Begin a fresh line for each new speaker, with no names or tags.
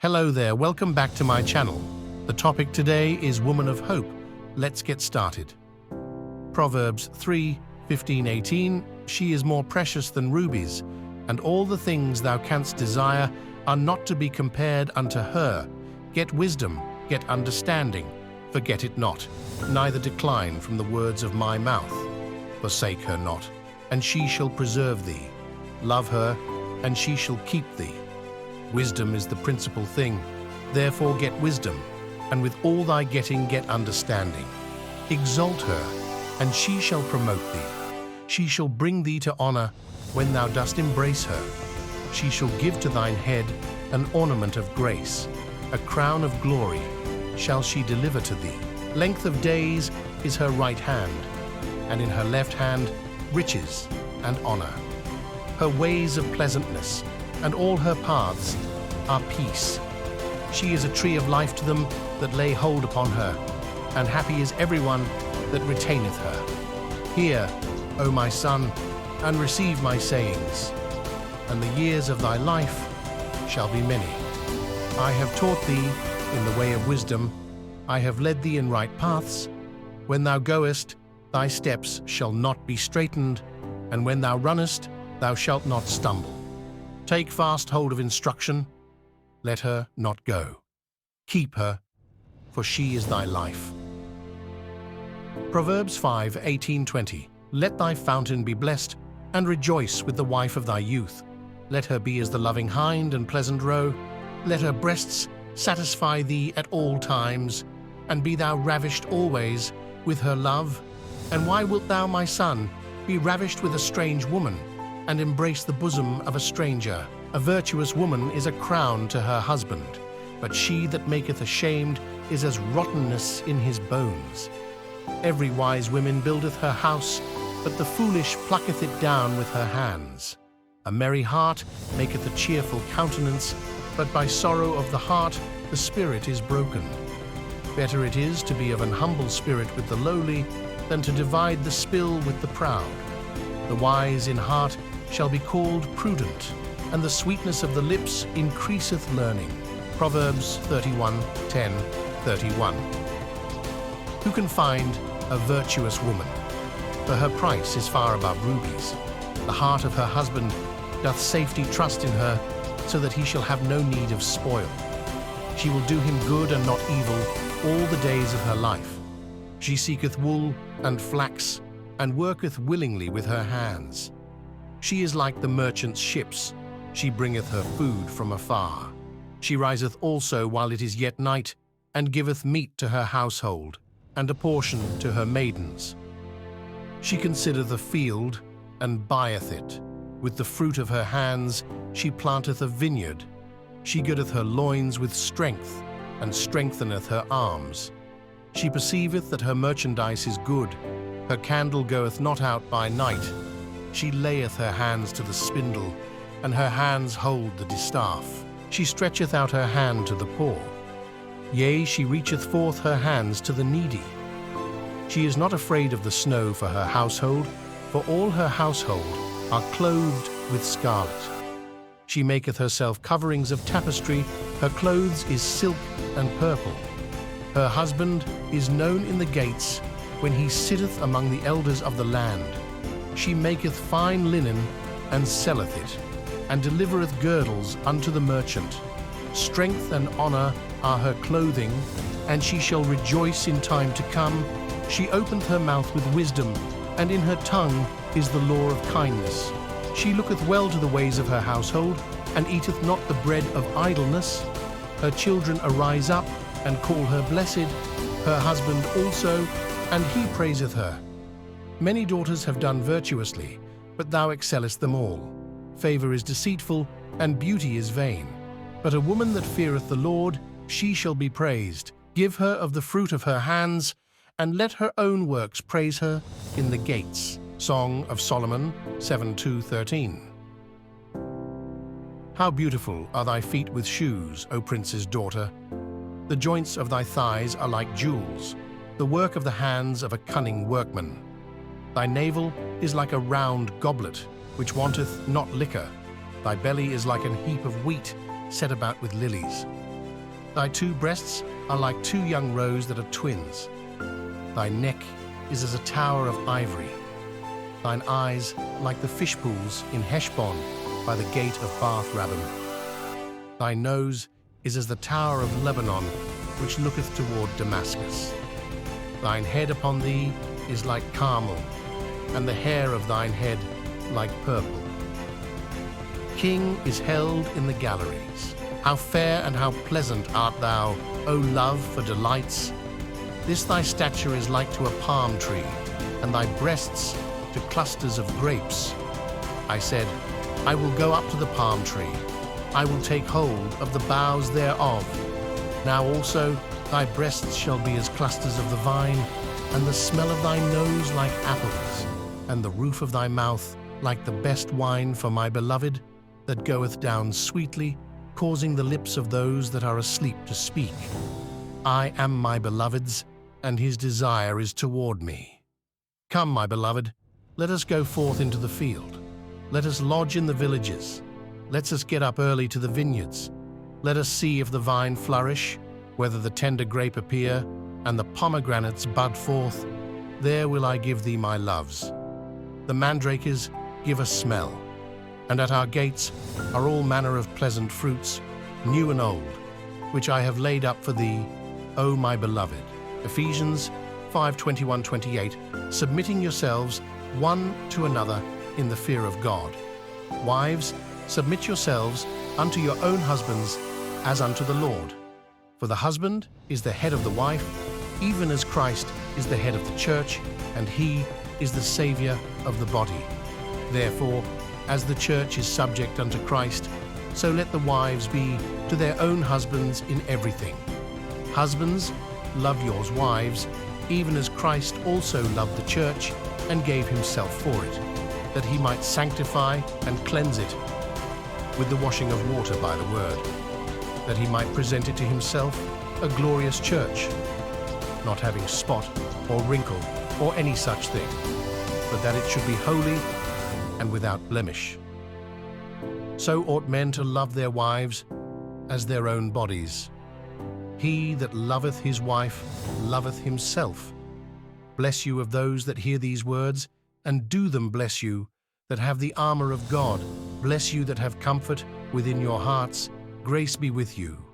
Hello there, welcome back to my channel. The topic today is Woman of Hope. Let's get started. Proverbs 3:15-18. She is more precious than rubies, and all the things thou canst desire are not to be compared unto her. Get wisdom, get understanding, forget it not, neither decline from the words of my mouth. Forsake her not, and she shall preserve thee. Love her, and she shall keep thee. Wisdom is the principal thing, therefore get wisdom, and with all thy getting get understanding. Exalt her, and she shall promote thee. She shall bring thee to honor when thou dost embrace her. She shall give to thine head an ornament of grace, a crown of glory shall she deliver to thee. Length of days is her right hand, and in her left hand riches and honor. Her ways of pleasantness, and all her paths are peace. She is a tree of life to them that lay hold upon her, and happy is everyone that retaineth her. Hear, O my son, and receive my sayings, and the years of thy life shall be many. I have taught thee in the way of wisdom, I have led thee in right paths. When thou goest, thy steps shall not be straitened, and when thou runnest, thou shalt not stumble. Take fast hold of instruction, let her not go. Keep her, for she is thy life. Proverbs 5:18-20. Let thy fountain be blessed, and rejoice with the wife of thy youth. Let her be as the loving hind and pleasant roe. Let her breasts satisfy thee at all times, and be thou ravished always with her love. And why wilt thou, my son, be ravished with a strange woman, and embrace the bosom of a stranger? A virtuous woman is a crown to her husband, but she that maketh ashamed is as rottenness in his bones. Every wise woman buildeth her house, but the foolish plucketh it down with her hands. A merry heart maketh a cheerful countenance, but by sorrow of the heart the spirit is broken. Better it is to be of an humble spirit with the lowly, than to divide the spill with the proud. The wise in heart shall be called prudent, and the sweetness of the lips increaseth learning. Proverbs 31:10-31. Who can find a virtuous woman? For her price is far above rubies. The heart of her husband doth safety trust in her, so that he shall have no need of spoil. She will do him good and not evil all the days of her life. She seeketh wool and flax, and worketh willingly with her hands. She is like the merchant's ships, she bringeth her food from afar. She riseth also while it is yet night, and giveth meat to her household, and a portion to her maidens. She considereth a field, and buyeth it. With the fruit of her hands she planteth a vineyard. She girdeth her loins with strength, and strengtheneth her arms. She perceiveth that her merchandise is good. Her candle goeth not out by night. She layeth her hands to the spindle, and her hands hold the distaff. She stretcheth out her hand to the poor. Yea, she reacheth forth her hands to the needy. She is not afraid of the snow for her household, for all her household are clothed with scarlet. She maketh herself coverings of tapestry, her clothes is silk and purple. Her husband is known in the gates, when he sitteth among the elders of the land. She maketh fine linen, and selleth it, and delivereth girdles unto the merchant. Strength and honor are her clothing, and she shall rejoice in time to come. She openeth her mouth with wisdom, and in her tongue is the law of kindness. She looketh well to the ways of her household, and eateth not the bread of idleness. Her children arise up, and call her blessed, her husband also, and he praiseth her. Many daughters have done virtuously, but thou excellest them all. Favor is deceitful, and beauty is vain. But a woman that feareth the Lord, she shall be praised. Give her of the fruit of her hands, and let her own works praise her in the gates. Song of Solomon 7:2-13. How beautiful are thy feet with shoes, O prince's daughter! The joints of thy thighs are like jewels, the work of the hands of a cunning workman. Thy navel is like a round goblet, which wanteth not liquor. Thy belly is like an heap of wheat, set about with lilies. Thy two breasts are like two young roes that are twins. Thy neck is as a tower of ivory. Thine eyes like the fish pools in Heshbon by the gate of Bath Rabbim. Thy nose is as the tower of Lebanon, which looketh toward Damascus. Thine head upon thee is like Carmel, and the hair of thine head like purple. King is held in the galleries. How fair and how pleasant art thou, O love, for delights! This thy stature is like to a palm tree, and thy breasts to clusters of grapes. I said, I will go up to the palm tree. I will take hold of the boughs thereof. Now also thy breasts shall be as clusters of the vine, and the smell of thy nose like apples, and the roof of thy mouth like the best wine for my beloved, that goeth down sweetly, causing the lips of those that are asleep to speak. I am my beloved's, and his desire is toward me. Come, my beloved, let us go forth into the field. Let us lodge in the villages. Let us get up early to the vineyards. Let us see if the vine flourish, whether the tender grape appear, and the pomegranates bud forth. There will I give thee my loves. The mandrakes give a smell, and at our gates are all manner of pleasant fruits, new and old, which I have laid up for thee, O my beloved. Ephesians 5:21-28, submitting yourselves one to another in the fear of God. Wives, submit yourselves unto your own husbands as unto the Lord. For the husband is the head of the wife, even as Christ is the head of the church, and he is the Savior of the body. Therefore, as the church is subject unto Christ, so let the wives be to their own husbands in everything. Husbands, love your wives, even as Christ also loved the church and gave himself for it, that he might sanctify and cleanse it with the washing of water by the word, that he might present it to himself a glorious church, not having spot or wrinkle or any such thing, but that it should be holy and without blemish. So ought men to love their wives as their own bodies. He that loveth his wife loveth himself. Bless you of those that hear these words, and do them bless you that have the armor of God. Bless you that have comfort within your hearts. Grace be with you.